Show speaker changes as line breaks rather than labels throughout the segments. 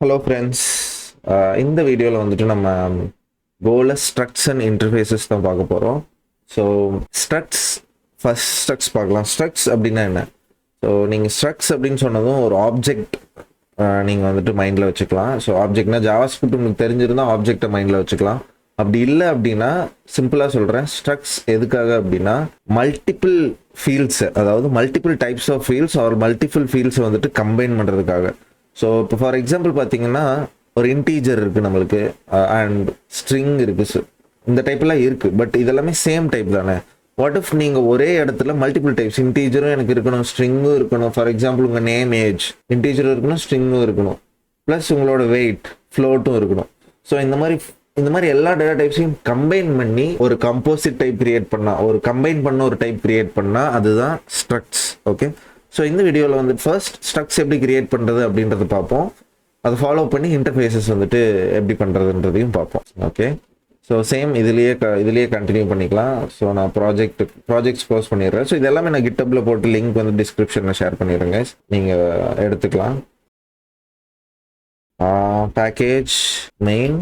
Hello friends. இந்த வீடியோவில் வந்துட்டு நம்ம GoLang Structs and Interfaces தான் பார்க்க போகிறோம். ஸோ ஃபர்ஸ்ட் ஸ்ட்ரக்ட்ஸ் பார்க்கலாம். ஸ்ட்ரக்ட்ஸ் அப்படின்னா என்ன? ஸோ நீங்கள் ஸ்ட்ரக்ட்ஸ் அப்படின்னு சொன்னதும் ஒரு ஆப்ஜெக்ட் நீங்கள் வந்துட்டு மைண்டில் வச்சுக்கலாம். ஸோ ஆப்ஜெக்ட்னா ஜாவாஸ்கிரிப்ட் உங்களுக்கு தெரிஞ்சிருந்தால் ஆப்ஜெக்டை மைண்டில் வச்சுக்கலாம். அப்படி இல்லை அப்படின்னா சிம்பிளாக சொல்கிறேன், ஸ்ட்ரக்ட்ஸ் எதுக்காக அப்படின்னா மல்டிபிள் ஃபீல்ட்ஸை, அதாவது multiple types of fields or multiple ஃபீல்ட்ஸை வந்துட்டு கம்பைன் பண்ணுறதுக்காக. ஸோ இப்போ ஃபார் எக்ஸாம்பிள் பார்த்தீங்கன்னா ஒரு இன்டீஜர் இருக்குது நம்மளுக்கு அண்ட் ஸ்ட்ரிங் இருக்குது, இந்த டைப்லாம் இருக்குது. பட் இதெல்லாமே சேம் டைப் தானே. வாட் இஃப் நீங்கள் ஒரே இடத்துல மல்டிபிள் டைப்ஸ், இன்டீஜரும் எனக்கு இருக்கணும், ஸ்ட்ரிங்கும் இருக்கணும். ஃபார் எக்ஸாம்பிள் உங்கள் நேம், ஏஜ், இன்டீஜரும் இருக்கணும், ஸ்ட்ரிங்கும் இருக்கணும், ப்ளஸ் உங்களோட வெயிட், ஃப்ளோட்டும் இருக்கணும். ஸோ இந்த மாதிரி எல்லா டேட்டா டைப்ஸையும் கம்பைன் பண்ணி ஒரு கம்போசிட் டைப் கிரியேட் பண்ணால், ஒரு கம்பைன் பண்ண ஒரு டைப் கிரியேட் பண்ணால் அதுதான் ஸ்ட்ரக்ட்ஸ். ஓகே, ஸோ இந்த வீடியோவில் வந்து ஃபர்ஸ்ட் ஸ்ட்ரக்ட்ஸ் எப்படி கிரியேட் பண்ணுறது அப்படின்றத பார்ப்போம். அதை ஃபாலோ பண்ணி இன்டர்ஃபேஸஸ் வந்துட்டு எப்படி பண்ணுறதுன்றதையும் பார்ப்போம். ஓகே, ஸோ சேம் இதுலேயே கண்டினியூ பண்ணிக்கலாம். ஸோ நான் ப்ராஜெக்ட்ஸ் போஸ்ட் பண்ணிடுறேன். ஸோ இது எல்லாமே நான் GitHubல போட்டு லிங்க் வந்து டிஸ்கிரிப்ஷனில் ஷேர் பண்ணிடுறேங்க, நீங்கள் எடுத்துக்கலாம். பேக்கேஜ் மெயின்,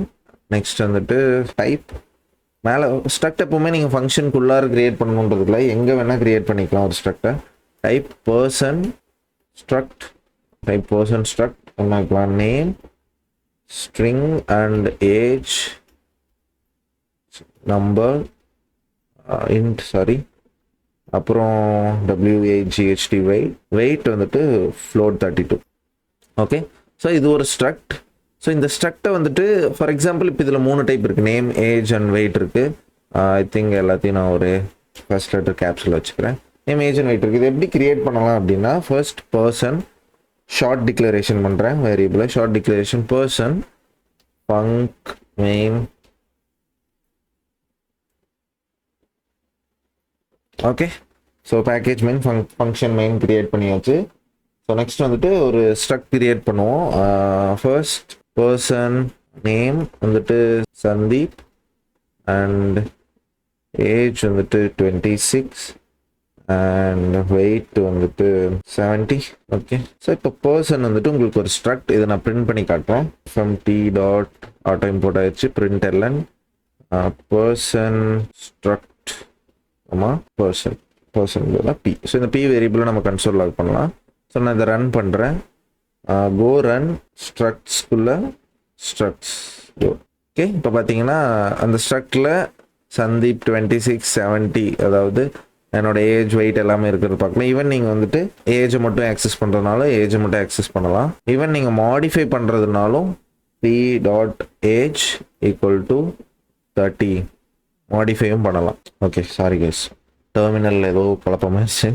நெக்ஸ்ட் வந்துட்டு டைப். மேலே ஸ்ட்ரக்ட் எப்பவுமே நீங்கள் ஃபங்க்ஷனுக்குள்ளார கிரியேட் பண்ணணுன்றதுக்குள்ள எங்கே வேணால் கிரியேட் பண்ணிக்கலாம் ஒரு ஸ்ட்ரக்டை. டைப் பர்சன் ஸ்ட்ரக்ட், என்ன name, string and age, number, அப்புறம் WAGHT வெயிட் வந்துட்டு float 32. ஓகே, ஸோ இது ஒரு ஸ்ட்ரக்ட். ஸோ இந்த ஸ்ட்ரக்டை வந்துட்டு ஃபார் எக்ஸாம்பிள் இப்போ இதில் 3 டைப் இருக்குது, நேம், ஏஜ் அண்ட் வெயிட் இருக்குது. ஐ திங்க் எல்லாத்தையும் நான் ஒரு ஃபர்ஸ்ட் லெட்டர் கேப்ஸில் வச்சுக்கிறேன். நேம், ஏஜ் அண்ட் வெயிட் இருக்குது. இது எப்படி கிரியேட் பண்ணலாம் அப்படின்னா, ஃபர்ஸ்ட் பர்சன் ஷார்ட் டிக்ளரேஷன் பண்ணுறேன், variable short declaration person funk main. Okay, so package main function main create பண்ணியாச்சு. ஸோ நெக்ஸ்ட் வந்துட்டு ஒரு ஸ்ட்ரக்ட் கிரியேட் பண்ணுவோம். ஃபர்ஸ்ட் பர்சன் நேம் வந்துட்டு சந்தீப் அண்ட் ஏஜ் வந்துட்டு 26 அண்ட் வெயிட் வந்துட்டு 70. ஓகே, ஸோ இப்போ பர்சன் வந்துட்டு உங்களுக்கு ஒரு ஸ்ட்ரக்ட், இதை நான் பிரிண்ட் பண்ணி காட்டுறேன். FT டாட் ஆட்டோ இம்போர்ட் ஆயிடுச்சு, println பர்சன் ஸ்ட்ரக்ட், ஆமாம் பர்சன் P. ஸோ இந்த P வேரியபிளை நம்ம கன்சோல் லாக் பண்ணலாம். ஸோ நான் இதை ரன் பண்ணுறேன். கோ ரன் ஸ்ட்ரக்ட்ஸ்குள்ளே ஸ்ட்ரக்ட்ஸ். ஓகே, இப்போ பார்த்தீங்கன்னா அந்த ஸ்ட்ரக்டில் சந்தீப் 26 70, அதாவது என்னோட ஏஜ், வெயிட் எல்லாமே இருக்கிறது பார்க்கலாம். ஈவன் நீங்கள் வந்துட்டு ஏஜை மட்டும் ஆக்சஸ் பண்ணுறதுனாலும் ஏஜை மட்டும் ஆக்சஸ் பண்ணலாம். ஈவன் நீங்கள் மாடிஃபை பண்ணுறதுனாலும் P.age = 30 மாடிஃபையும் பண்ணலாம். ஓகே, சாரி கைஸ், டெர்மினலில் ஏதோ குழப்பமாச்சு.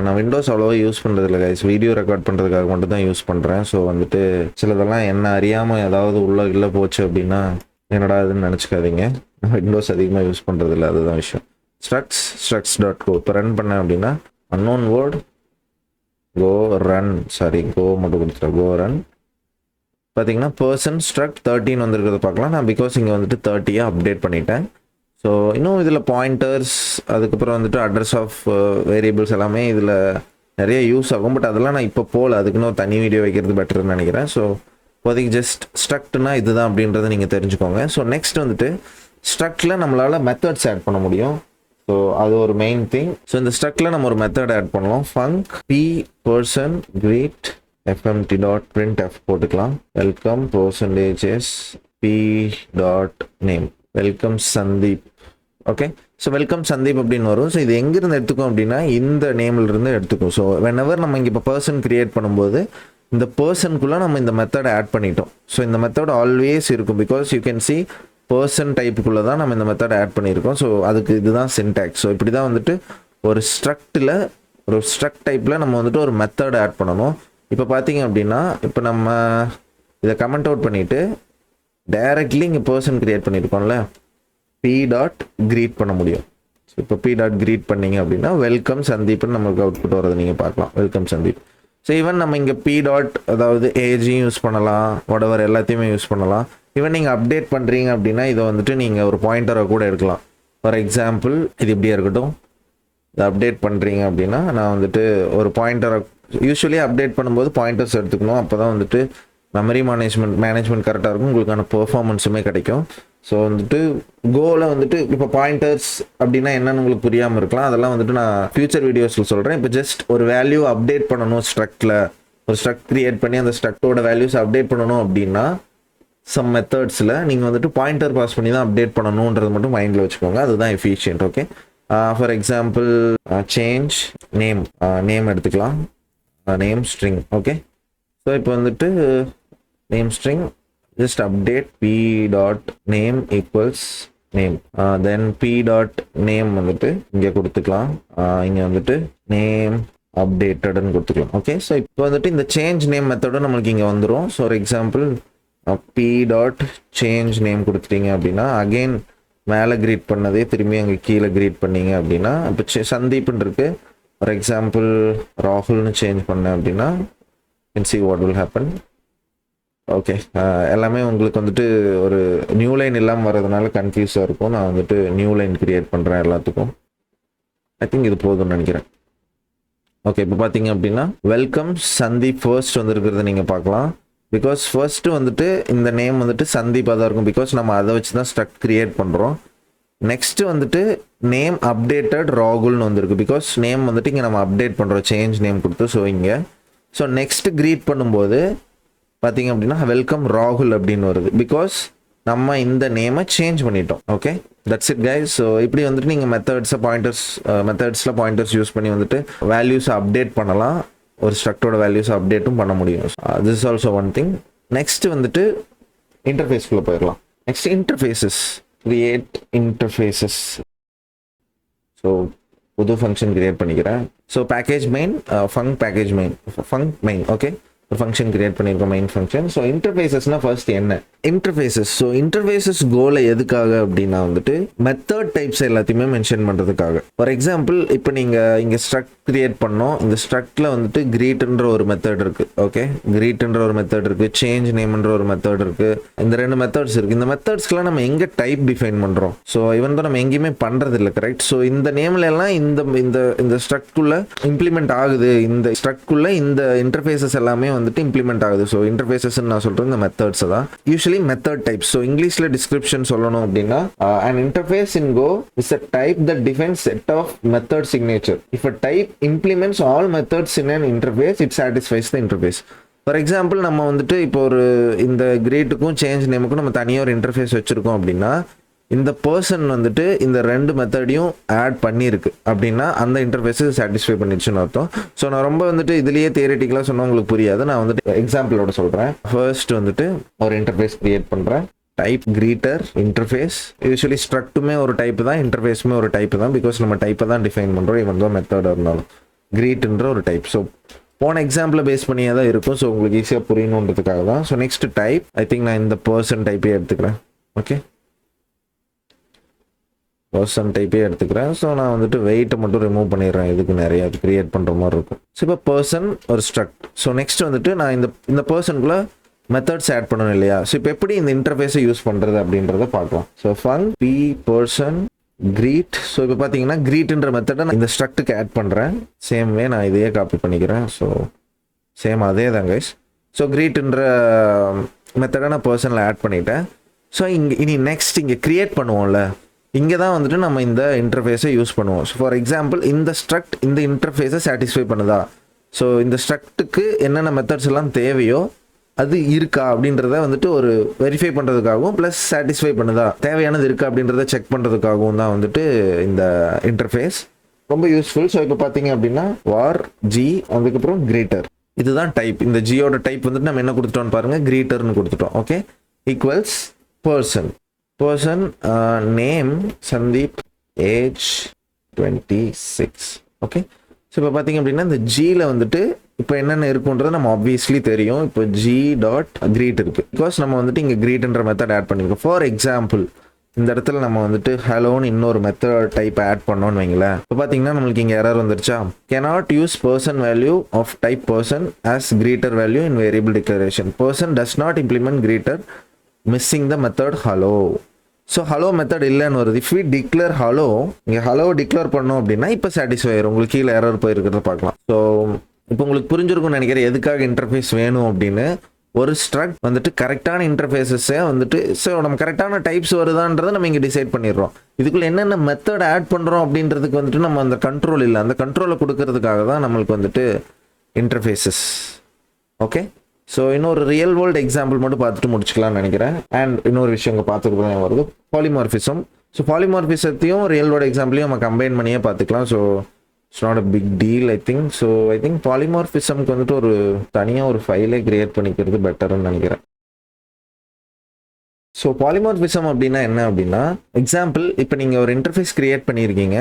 நான் விண்டோஸ் அவ்வளோவா யூஸ் பண்ணுறதில்ல கைஸ், வீடியோ ரெக்கார்ட் பண்ணுறதுக்காக மட்டும் தான் யூஸ் பண்ணுறேன். ஸோ வந்துட்டு சிலதெல்லாம் என்ன அறியாமல் ஏதாவது உள்ள போச்சு அப்படின்னா என்னடா இதுன்னு நினச்சிக்காதீங்க. நான் விண்டோஸ் அதிகமாக யூஸ் பண்ணுறதில்ல, அதுதான் விஷயம். structs.go இப்போ ரன் பண்ணேன் அப்படின்னா unknown word go மட்டும் கொடுத்துட்டேன். go run பார்த்தீங்கன்னா பர்சன் ஸ்ட்ரக்ட் 13 வந்துருக்கிறத பார்க்கலாம். நான் பிகாஸ் இங்கே வந்துட்டு 30 அப்டேட் பண்ணிட்டேன். ஸோ இன்னும் இதில் பாயிண்டர்ஸ், அதுக்கப்புறம் வந்துட்டு அட்ரஸ் ஆஃப் வேரியபிள்ஸ் எல்லாமே இதில் நிறைய யூஸ் ஆகும். பட் அதெல்லாம் நான் இப்போ போகல, அதுக்குன்னு ஒரு தனி வீடியோ வைக்கிறது பெட்டர்னு நினைக்கிறேன். ஸோ இப்போதைக்கு ஜஸ்ட் ஸ்ட்ரக்ட்னா இதுதான் அப்படின்றத நீங்கள் தெரிஞ்சுக்கோங்க. ஸோ நெக்ஸ்ட் வந்துட்டு ஸ்ட்ரக்டில் நம்மளால் மெத்தட்ஸ் ஆட் பண்ண முடியும். ஸோ அது ஒரு மெயின் திங். ஸோ இந்த ஸ்ட்ரக்டில் நம்ம ஒரு மெத்தட் ஆட் பண்ணலாம். Funk P person greet fmt.printf போட்டுக்கலாம். Welcome %s P.name welcome Sandeep. Okay, so welcome Sandeep அப்படின்னு வரும். ஸோ இது எங்கேருந்து எடுத்துக்கும் அப்படின்னா இந்த நேம்லேருந்து எடுத்துக்கும். ஸோ வென்எவர் நம்ம இங்கே இப்போ பர்சன் கிரியேட் பண்ணும்போது இந்த பர்சனுக்குள்ளே நம்ம இந்த மெத்தடை ஆட் பண்ணிட்டோம். ஸோ இந்த மெத்தட் ஆல்வேஸ் இருக்கும், because you can see person டைப்புக்குள்ளே தான் நம்ம இந்த மெத்தட் ஆட் பண்ணியிருக்கோம். ஸோ அதுக்கு இதுதான் சின்டாக்ஸ். ஸோ இப்படி தான் வந்துட்டு ஒரு ஸ்ட்ரக்டில், ஒரு ஸ்ட்ரக்ட் டைப்பில் நம்ம வந்துட்டு ஒரு மெத்தட் ஆட் பண்ணணும். இப்போ பார்த்தீங்க அப்படின்னா இப்போ நம்ம இதை கமெண்ட் அவுட் பண்ணிவிட்டு டைரக்ட்லி இங்கே பர்சன் கிரியேட் பண்ணியிருக்கோம்ல, P.greet பண்ண முடியும். ஸோ இப்போ P.greet பண்ணிங்க அப்படின்னா வெல்கம் சந்தீப்னு நம்மளுக்கு அவுட்புட் வரது நீங்கள் பார்க்கலாம், வெல்கம் சந்தீப். ஸோ ஈவன் நம்ம இங்கே P. அதாவது ஏஜையும் யூஸ் பண்ணலாம், whatever எல்லாத்தையுமே யூஸ் பண்ணலாம். ஈவன் நீங்கள் அப்டேட் பண்ணுறீங்க அப்படின்னா இதை வந்துட்டு நீங்கள் ஒரு பாயிண்டரை கூட எடுக்கலாம். ஃபார் எக்ஸாம்பிள் இது இப்படியே இருக்கட்டும், இதை அப்டேட் பண்ணுறீங்க அப்படின்னா நான் வந்துட்டு ஒரு பாயிண்டரை யூஸ்வலி அப்டேட் பண்ணும்போது பாயிண்டர்ஸ் எடுத்துக்கணும். அப்போ தான் வந்துட்டு மெமரி மேனேஜ்மெண்ட் கரெக்டாக இருக்கும், உங்களுக்கான பெர்ஃபார்மன்ஸுமே கிடைக்கும். ஸோ வந்துட்டு கோவில் வந்துட்டு இப்போ பாயிண்டர்ஸ் அப்படின்னா என்னன்னு உங்களுக்கு புரியாமல் இருக்கலாம், அதெல்லாம் வந்துட்டு நான் ஃபியூச்சர் வீடியோஸில் சொல்கிறேன். இப்போ ஜஸ்ட் ஒரு வேல்யூ அப்டேட் பண்ணணும் ஸ்ட்ரக்டில், ஒரு ஸ்ட்ரக்ட் கிரியேட் பண்ணி அந்த ஸ்ட்ரக்டோட வேல்யூஸ் அப்டேட் பண்ணணும் அப்படின்னா சம் மெத்தட்ஸில் நீங்கள் வந்துட்டு பாயிண்டர் பாஸ் பண்ணி தான் அப்டேட் பண்ணணுன்றது மட்டும் மைண்டில் வச்சுக்கோங்க, அதுதான் efficient. Okay, for example change name எடுத்துக்கலாம், நேம் ஸ்ட்ரிங். ஓகே, ஸோ இப்போ வந்துட்டு name string just update p dot name equals name, then p dot name வந்துட்டு இங்கே கொடுத்துக்கலாம், இங்கே வந்துட்டு name updatedன்னு கொடுத்துக்கலாம். ஓகே, ஸோ இப்போ வந்துட்டு இந்த சேஞ்ச் நேம் மெத்தடும் நம்மளுக்கு இங்கே வந்துடும். ஸோ ஒரு example p dot change name கொடுத்துட்டீங்க அப்படின்னா அகெயின் மேலே க்ரீட் பண்ணதே திரும்பி அங்கே கீழே க்ரீட் பண்ணீங்க அப்படின்னா இப்போ சந்தீப்னு இருக்கு, ஒரு எக்ஸாம்பிள் ராகுல்னு சேஞ்ச் பண்ணேன் அப்படின்னா can see what will happen. Okay, எல்லாமே உங்களுக்கு வந்துட்டு ஒரு நியூ லைன் இல்லாமல் வர்றதுனால கன்ஃபியூஸாக இருக்கும். நான் வந்துட்டு நியூ லைன் கிரியேட் பண்ணுறேன் எல்லாத்துக்கும். ஐ திங்க் இது போதும்னு நினைக்கிறேன். ஓகே, இப்போ பார்த்தீங்க அப்படின்னா வெல்கம் சந்தீப் ஃபர்ஸ்ட் வந்துருக்கிறத நீங்கள் பார்க்கலாம். பிகாஸ் ஃபர்ஸ்ட்டு வந்துட்டு இந்த நேம் வந்துட்டு சந்தீப்பாக தான் இருக்கும், பிகாஸ் நம்ம அதை வச்சு தான் ஸ்ட்ரக்ட் கிரியேட் பண்ணுறோம். நெக்ஸ்ட்டு வந்துட்டு நேம் அப்டேட்டட் ராகுல்னு வந்துருக்கு, பிகாஸ் நேம் வந்துட்டு இங்கே நம்ம அப்டேட் பண்ணுறோம் சேஞ்ச் நேம் கொடுத்து. ஸோ இங்கே ஸோ நெக்ஸ்ட்டு க்ரீட் பண்ணும்போது பார்த்தீங்க அப்படின்னா வெல்கம் ராகுல் அப்படின்னு வருது, பிகாஸ் நம்ம இந்த நேமை சேஞ்ச் பண்ணிட்டோம். Okay, that's it guys. So இப்படி வந்துட்டு நீங்கள் மெத்தட்ஸில் பாயிண்டர்ஸ் யூஸ் பண்ணி வந்துட்டு வேல்யூஸை அப்டேட் பண்ணலாம், ஒரு ஸ்ட்ரக்டோட வேல்யூஸை அப்டேட்டும் பண்ண முடியும். This is also one thing. Next வந்துட்டு இன்டர்ஃபேஸ்க்குள்ளே போயிடலாம். Next interfaces, create interfaces. So புது ஃபங்க்ஷன் கிரியேட் பண்ணிக்கிறேன். So package main, funk main. Okay, ஒரு ஃபங்க்ஷன் கிரியேட் பண்ணியிருக்கோம், மெயின் ஃபங்க்ஷன். ஸோ இன்டர்ஃபேஸஸ்னால் ஃபர்ஸ்ட் என்ன இன்டர்ஃபேஸஸ்? ஸோ இன்டர்ஃபேஸஸ் கோலை எதுக்காக அப்படின்னா வந்துட்டு மெத்தட் டைப்ஸ் எல்லாத்தையுமே மென்ஷன் பண்ணுறதுக்காக. ஃபார் எக்ஸாம்பிள் இப்போ நீங்கள் இங்கே ஸ்ட்ரக்ட் கிரியேட் பண்ணோம், இந்த ஸ்ட்ரக்டில் வந்துட்டு கிரீட்ன்ற ஒரு மெத்தட் இருக்குது. ஓகே, கிரீட்ன்ற ஒரு மெத்தட் இருக்குது, சேஞ்ச் நேம்ன்ற ஒரு மெத்தட் இருக்குது, இந்த ரெண்டு மெத்தட்ஸ் இருக்குது. இந்த மெத்தட்ஸ்க்குலாம் நம்ம எங்கே டைப் டிஃபைன் பண்ணுறோம்? ஸோ இவன் தான் நம்ம எங்கேயுமே பண்ணுறது இல்லை, கரெக்ட்? ஸோ இந்த நேம்ல எல்லாம் இந்த ஸ்ட்ரக்ட்குள்ளே இம்ப்ளிமெண்ட் ஆகுது, இந்த ஸ்ட்ரக்ட்குள்ளே இந்த இன்டர்ஃபேஸஸ் எல்லாமே வந்துட்டு இம்ப்ளிமெண்ட் ஆகுது. ஸோ இன்டர்ஃபேஸஸ் நான் சொல்கிறேன் இந்த மெத்தட்ஸ் தான், யூஸ்வலி மெத்தட் டைப்ஸ். ஸோ இங்கிலீஷில் டிஸ்கிரிப்ஷன் சொல்லணும் அப்படின்னா an interface in Go is a type that defines set of method signature. If a type implements all methods in an interface, it satisfies the interface. For example நம்ம வந்துட்டு இப்போ ஒரு இந்த கிரேட்டுக்கும் change நேமுக்கும் நம்ம தனியாக ஒரு இன்டர்ஃபேஸ் வச்சுருக்கோம் அப்படின்னா இந்த பர்சன் வந்துட்டு இந்த ரெண்டு மெத்தடையும் ஆட் பண்ணியிருக்கு அப்படின்னா அந்த இன்டர்ஃபேஸை சாட்டிஸ்ஃபை பண்ணிடுச்சுன்னு அர்த்தம். ஸோ நான் ரொம்ப வந்துட்டு இதுலேயே தியரிட்டிக்கலாக சொன்னால் உங்களுக்கு புரியாது, நான் வந்துட்டு எக்ஸாம்பிளோட சொல்கிறேன். ஃபர்ஸ்ட் வந்துட்டு ஒரு இன்டர்ஃபேஸ் கிரியேட் பண்ணுறேன், டைப் கிரீட்டர் இன்டர்ஃபேஸ். யூஸ்வலி ஸ்ட்ரக்ட்டுமே ஒரு டைப் தான், இன்டர்ஃபேஸுமே ஒரு டைப் தான், பிகாஸ் நம்ம டைப்பை தான் டிஃபைன் பண்ணுறோம், இவன் தான் மெத்தட் இருந்தாலும். கிரீட்ன்ற ஒரு டைப். ஸோ போன எக்ஸாம்பிளை பேஸ் பண்ணியே தான் இருக்கும், ஸோ உங்களுக்கு ஈஸியாக புரியணுன்றதுக்காக தான். So next type, I think நான் இந்த பர்சன் டைப்பே எடுத்துக்கிறேன். ஓகே, பர்சன் டைப்பே எடுத்துக்கிறேன். ஸோ நான் வந்துட்டு வெயிட்டை மட்டும் ரிமூவ் பண்ணிடுறேன், இதுக்கு நிறைய அது கிரியேட் பண்ணுற மாதிரி இருக்கும். ஸோ இப்போ பர்சன் ஒரு ஸ்ட்ரக்ட். ஸோ நெக்ஸ்ட் வந்துட்டு நான் இந்த பர்சனுக்குள்ளே மெத்தட்ஸ் ஆட் பண்ணணும் இல்லையா? ஸோ இப்போ எப்படி இந்த இன்டர்ஃபேஸை யூஸ் பண்ணுறது அப்படின்றத பார்க்கலாம். ஸோ ஃபங்க் பி பர்சன் கிரீட். ஸோ இப்போ பார்த்தீங்கன்னா கிரீட்ன்ற மெத்தடை நான் இந்த ஸ்ட்ரக்ட்டுக்கு ஆட் பண்ணுறேன். சேம் வே நான் இதையே காப்பி பண்ணிக்கிறேன். ஸோ சேம் அதே தான் கைஸ். ஸோ கிரீட்ன்ற மெத்தடை நான் பர்சனில் ஆட் பண்ணிட்டேன். ஸோ இனி நெக்ஸ்ட் இங்கே க்ரியேட் பண்ணுவோம்ல, இங்கே தான் வந்துட்டு நம்ம இந்த இன்டர்ஃபேஸை யூஸ் பண்ணுவோம். ஸோ ஃபார் எக்ஸாம்பிள் இந்த ஸ்ட்ரக்ட் இந்த இன்டர்ஃபேஸை சாட்டிஸ்ஃபை பண்ணுதா? ஸோ இந்த ஸ்ட்ரக்ட்டுக்கு என்னென்ன மெத்தட்ஸ் எல்லாம் தேவையோ அது இருக்கா அப்படின்றத வந்துட்டு ஒரு வெரிஃபை பண்ணுறதுக்காகவும் ப்ளஸ் சாட்டிஸ்ஃபை பண்ணுதா, தேவையானது இருக்கா அப்படின்றத செக் பண்ணுறதுக்காகவும் தான் வந்துட்டு இந்த இன்டர்ஃபேஸ் ரொம்ப யூஸ்ஃபுல். ஸோ இப்போ பார்த்தீங்க அப்படின்னா வார் ஜி அதுக்கப்புறம் கிரேட்டர், இதுதான் டைப். இந்த ஜியோட டைப் வந்துட்டு நம்ம என்ன கொடுத்துட்டோம்னு பாருங்கள், கிரீட்டர்னு கொடுத்துட்டோம். Okay, equals person name Sandeep, age 26. Okay, so இப்போ பார்த்தீங்க அப்படின்னா இந்த ஜியில் வந்துட்டு இப்போ என்னென்ன இருக்குன்றது நம்ம ஆப்வியஸ்லி தெரியும். இப்போ ஜி டாட் கிரீட் இருக்குது, பிகாஸ் நம்ம வந்துட்டு இங்கே கிரீட்ன்ற மெத்தட் ஆட் பண்ணியிருக்கோம். ஃபார் எக்ஸாம்பிள் இந்த இடத்துல நம்ம வந்துட்டு ஹலோன்னு இன்னொரு மெத்தட் டைப் ஆட் பண்ணோன்னு வைங்களேன். இப்போ பார்த்தீங்கன்னா நம்மளுக்கு இங்கே எரர் வந்துருச்சா, cannot use person value of type person as greeter value in variable declaration. Person does not implement greeter, missing the method hello. So hello method இல்லைன்னு வருது. இஃப் வி டிக்ளேர் ஹலோ, இங்கே ஹலோ டிக்ளேர் பண்ணோம் அப்படின்னா இப்போ satisfy ஆயிரும். உங்களுக்கு கீழே error போயிருக்கிறத பார்க்கலாம். ஸோ இப்போ உங்களுக்கு புரிஞ்சிருக்கும்னு நினைக்கிறேன் எதுக்காக இன்டர்ஃபேஸ் வேணும் அப்படின்னு. ஒரு ஸ்ட்ரக்ட் வந்துட்டு கரெக்டான இன்டர்ஃபேஸஸை வந்துட்டு ஸோ நம்ம கரெக்டான டைப்ஸ் வருதான்றதை நம்ம இங்கே டிசைட் பண்ணிடுறோம். இதுக்குள்ளே என்னென்ன மெத்தட் ஆட் பண்ணுறோம் அப்படின்றதுக்கு வந்துட்டு நம்ம அந்த கண்ட்ரோல் இல்லை. அந்த கண்ட்ரோலை கொடுக்கறதுக்காக தான் நம்மளுக்கு வந்துட்டு இன்டர்ஃபேஸஸ். ஓகே, ஸோ இன்னொரு ரியல் வேர்ல்டு எக்ஸாம்பிள் மட்டும் பார்த்துட்டு முடிச்சுக்கலாம்னு நினைக்கிறேன். அண்ட் இன்னொரு விஷயம் இங்கே பார்த்துட்டு தான் வருது, பாலிமார்ஃபிசம். ஸோ பாலிமார்ஃபிசத்தையும் ரியல் வேர்ல்டு எக்ஸாம்பிளையும் நம்ம கம்பைன் பண்ணியே பார்த்துக்கலாம். So it's not a big deal I think. So I think பாலிமார்ஃபிசம்க்கு வந்துட்டு ஒரு தனியாக ஒரு ஃபைலே கிரியேட் பண்ணிக்கிறது பெட்டர்னு நினைக்கிறேன். ஸோ பாலிமார்ஃபிசம் அப்படின்னா என்ன அப்படின்னா, எக்ஸாம்பிள் இப்போ நீங்கள் ஒரு இன்டர்ஃபேஸ் கிரியேட் பண்ணியிருக்கீங்க.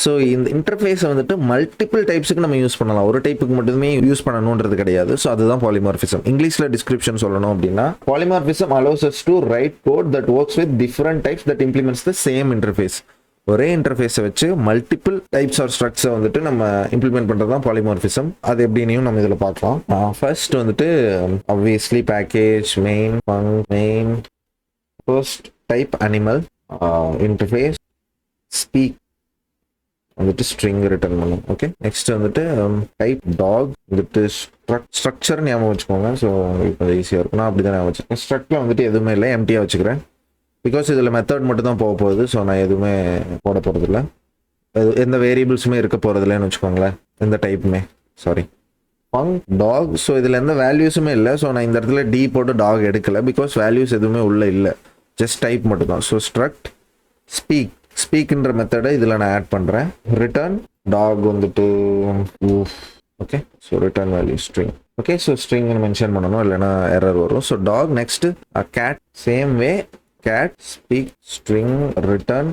ஸோ இந்த இன்டர்ஃபேஸை வந்துட்டு மல்டிபிள் டைப்ஸுக்கு நம்ம யூஸ் பண்ணலாம், ஒரு டைப்புக்கு மட்டுமே யூஸ் பண்ணணுன்றது கிடையாது. ஸோ அதுதான் பாலிமார்ஃபிசம். இங்கிலீஷில் டிஸ்கிரிப்ஷன் சொல்லணும் அப்படின்னா, polymorphism allows us to write code that works with different types that implements the same interface. ஒரே இன்டர்ஃபேஸை வச்சு மல்டிபிள் டைப்ஸ் ஆர் ஸ்ட்ரக்ட்ஸை வந்துட்டு நம்ம இம்ப்ளிமெண்ட் பண்ணுறது தான் பாலிமார்ஃபிசம். அது எப்படின்னும் நம்ம இதில் பார்க்கலாம். ஃபர்ஸ்ட் வந்துட்டு obviously package main main first type animal interface speak வந்துட்டு ஸ்ட்ரிங் ரிட்டர்ன் பண்ணும். ஓகே, நெக்ஸ்ட் வந்துட்டு டைப் டாக் வந்துட்டு ஸ்ட்ரக்சர் ஞாபகம் வச்சுக்கோங்க. ஸோ உங்களுக்கு ஈஸியாக இருக்கும். நான் அப்படி தான் ஞாபகம் வச்சுக்கேன். ஸ்ட்ரக்டில் வந்துட்டு எதுவுமே இல்லை, எம்டியாக வச்சுக்கிறேன். பிகாஸ் இதில் மெத்தட் மட்டும் தான் போக போகுது. ஸோ நான் எதுவுமே போட போகிறதில்ல, எந்த வேரியபிள்ஸுமே இருக்க போகிறதில்லன்னு வச்சுக்கோங்களேன், எந்த டைப்புமே. Sorry, talk. ஸோ இதில் எந்த வேல்யூஸுமே இல்லை. ஸோ நான் இந்த இடத்துல டி போட்டு டாக் எடுக்கலை, பிகாஸ் வேல்யூஸ் எதுவுமே உள்ளே இல்லை, ஜஸ்ட் டைப் மட்டும் தான். ஸோ ஸ்ட்ரக்ட் ஸ்பீக்ன்ற மெத்தடை இதில் நான் ஆட் பண்ணுறேன். ரிட்டர்ன் டாக் வந்துட்டு okay. So return value string. Okay, so ஸ்ட்ரிங்னு மென்ஷன் பண்ணணும், இல்லைனா எரர் வரும். So dog. Next cat, same way cat speak string return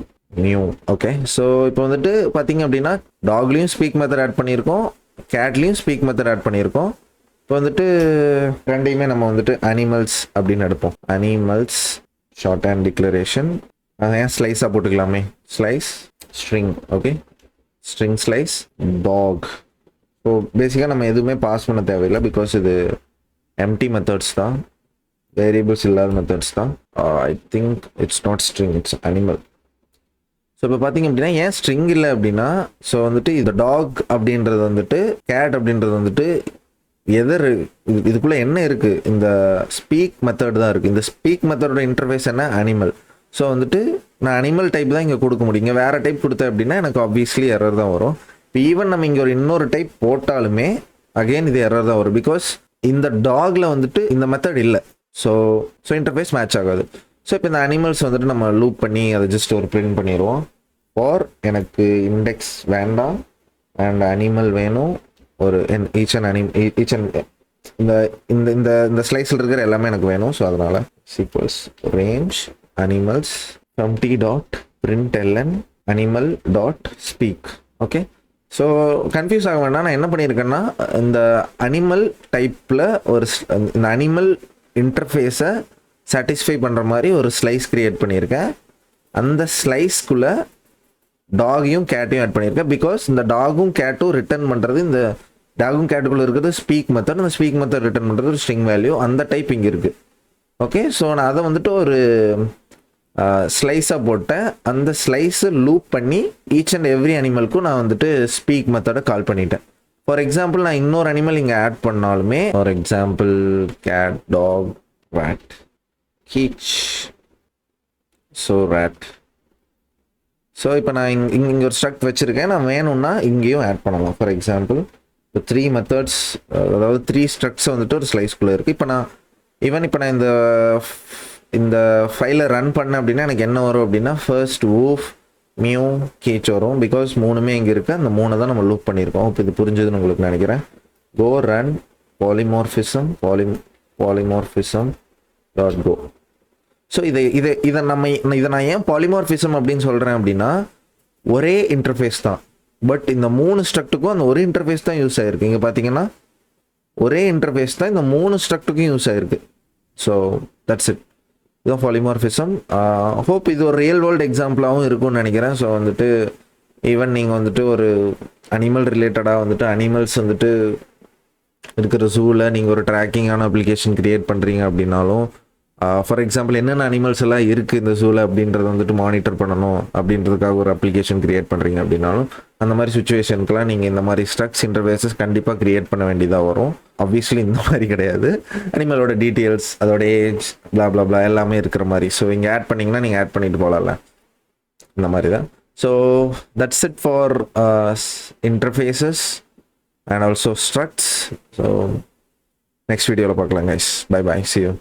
new. Okay, so இப்போ வந்துட்டு பார்த்தீங்க அப்படின்னா டாக்லேயும் ஸ்பீக் மெத்தட் ஆட் பண்ணியிருக்கோம், கேட்லேயும் ஸ்பீக் மெத்தட் ஆட் பண்ணியிருக்கோம். இப்போ வந்துட்டு ரெண்டையுமே நம்ம வந்துட்டு அனிமல்ஸ் அப்படின்னு எடுப்போம். Animals short hand declaration. ஏன் ஸ்லைஸாக போட்டுக்கலாமே, slice string. Okay, string slice dog. So பேசிக்காக நம்ம எதுவுமே பாஸ் பண்ண தேவையில்லை, பிகாஸ் இது எம்டி மெத்தட்ஸ் தான், வேரியபிள்ஸ் இல்லாத மெத்தட்ஸ் தான். I think it's not string, it's animal. So இப்போ பார்த்தீங்க அப்படின்னா ஏன் ஸ்ட்ரிங் இல்லை அப்படின்னா, ஸோ வந்துட்டு இந்த டாக் அப்படின்றது வந்துட்டு கேட் அப்படின்றது வந்துட்டு இதுக்குள்ளே என்ன இருக்குது, இந்த ஸ்பீக் மெத்தட் தான் இருக்குது. இந்த ஸ்பீக் மெத்தடோட இன்டர்ஃபேஸ் என்ன, அனிமல். ஸோ வந்துட்டு நான் அனிமல் டைப் தான் இங்கே கொடுக்க முடியும். இங்கே வேறு டைப் கொடுத்தேன் அப்படின்னா எனக்கு ஆப்வியஸ்லி எரர் தான் வரும். இப்போ ஈவன் நம்ம இங்கே ஒரு இன்னொரு டைப் போட்டாலுமே அகெயின் இது எரர் தான் வரும், பிகாஸ் இந்த டாகில் வந்துட்டு இந்த மெத்தட் இல்லை. ஸோ இன்டர்ஃபேஸ் மேட்ச் ஆகாது. ஸோ இப்போ இந்த அனிமல்ஸ் வந்துட்டு நம்ம லூப் பண்ணி அதை ஜஸ்ட் ஒரு பிரிண்ட் பண்ணிடுவோம். ஃபார் எனக்கு இண்டெக்ஸ் வேண்டாம் அண்ட் அனிமல் வேணும், ஒரு ஈச் அண்ட் இந்த இந்த இந்த இந்த ஸ்லைஸில் இருக்கிற எல்லாமே எனக்கு வேணும். ஸோ அதனால் sequels range animals from D dot print LN animal dot speak. Okay, so confuse ஆக வேண்டாம். நான் என்ன பண்ணியிருக்கேன்னா, இந்த அனிமல் டைப்பில் இந்த அனிமல் இன்டர்ஃபேஸை சாட்டிஸ்ஃபை பண்ணுற மாதிரி ஒரு ஸ்லைஸ் க்ரியேட் பண்ணியிருக்கேன். அந்த ஸ்லைஸ்க்குள்ளே டாகையும் கேட்டையும் ஆட் பண்ணியிருக்கேன். பிகாஸ் இந்த டாகும் கேட்டும் ரிட்டர்ன் பண்ணுறது, இந்த டாகும் கேட்டுக்குள்ளே இருக்கிறது ஸ்பீக் மெத்தட், அந்த ஸ்பீக் மெத்தட் ரிட்டர்ன் பண்ணுறது ஒரு ஸ்ட்ரிங் வேல்யூ, அந்த டைப் இங்கே இருக்குது. ஓகே, ஸோ நான் அதை வந்துட்டு ஒரு ஸ்லைஸாக போட்டேன். அந்த ஸ்லைஸை லூப் பண்ணி ஈச் அண்ட் எவ்ரி அனிமலுக்கும் நான் வந்துட்டு ஸ்பீக் மெத்தடை கால் பண்ணிட்டேன். ஃபார் எக்ஸாம்பிள் நான் இன்னொரு அனிமல் இங்கே ஆட் பண்ணாலுமே, for example cat dog rat கீச், ஸோ ராட். ஸோ இப்போ நான் இங்கே ஒரு ஸ்ட்ரக்ட் வச்சுருக்கேன், நான் வேணும்னா இங்கேயும் ஆட் பண்ணலாம். ஃபார் எக்ஸாம்பிள் இப்போ 3 மெத்தட்ஸ், அதாவது 3 ஸ்ட்ரக்ட்ஸ் வந்துட்டு ஒரு ஸ்லைஸ்குள்ளே இருக்குது. இப்போ நான் இந்த ஃபைலை ரன் பண்ணேன் அப்படின்னா எனக்கு என்ன வரும் அப்படின்னா, ஃபர்ஸ்ட் வூஃப் மியூ கீச் வரும். பிகாஸ் 3மே இங்கே இருக்குது, அந்த 3 தான் நம்ம லூப் பண்ணியிருக்கோம். இப்போ இது புரிஞ்சதுன்னு உங்களுக்கு நினைக்கிறேன். Go run polymorphism dot go. So இதை நான் ஏன் பாலிமார்ஃபிசம் அப்படின்னு சொல்கிறேன் அப்படின்னா, ஒரே இன்டர்ஃபேஸ் தான், பட் இந்த 3 ஸ்ட்ரக்ட்டுக்கும் அந்த ஒரு இன்டர்ஃபேஸ் தான் யூஸ் ஆகிருக்கு. இங்கே பார்த்தீங்கன்னா ஒரே இன்டர்ஃபேஸ் தான் இந்த 3 ஸ்ட்ரக்ட்டுக்கும் யூஸ் ஆகிருக்கு. ஸோ தட்ஸ் இட், இதுதான் பாலிமார்ஃபிசம். ஹோப் இது ஒரு ரியல் வேர்ல்டு எக்ஸாம்பிளாகவும் இருக்கும்னு நினைக்கிறேன். ஸோ வந்துட்டு ஈவன் நீங்கள் வந்துட்டு ஒரு அனிமல் ரிலேட்டடாக வந்துட்டு அனிமல்ஸ் வந்துட்டு இருக்கிற ஜூவில் நீங்கள் ஒரு ட்ராக்கிங்கான அப்ளிகேஷன் க்ரியேட் பண்ணுறீங்க அப்படின்னாலும், ஃபார் எக்ஸாம்பிள் என்னென்ன அனிமல்ஸ் எல்லாம் இருக்குது இந்த ஜூவில் அப்படின்றத வந்துட்டு மானிட்டர் பண்ணணும் அப்படின்றதுக்காக ஒரு அப்ளிகேஷன் கிரியேட் பண்ணுறீங்க அப்படின்னாலும் அந்த மாதிரி சுச்சுவேஷனுக்குலாம் நீங்கள் இந்த மாதிரி ஸ்ட்ரக்ட்ஸ் இன்டர்ஃபேஸஸ் கண்டிப்பாக கிரியேட் பண்ண வேண்டியதாக வரும். ஆப்வியஸ்லி இந்த மாதிரி கிடையாது, அனிமலோட டீட்டெயில்ஸ், அதோட ஏஜ், blah எல்லாமே இருக்கிற மாதிரி. ஸோ இங்கே ஆட் பண்ணிங்கன்னா நீங்கள் ஆட் பண்ணிட்டு போகலாம்ல, இந்த மாதிரி தான். So that's it for interfaces and also structs. So next வீடியோவில் பார்க்கலாம் கைஸ். By see you.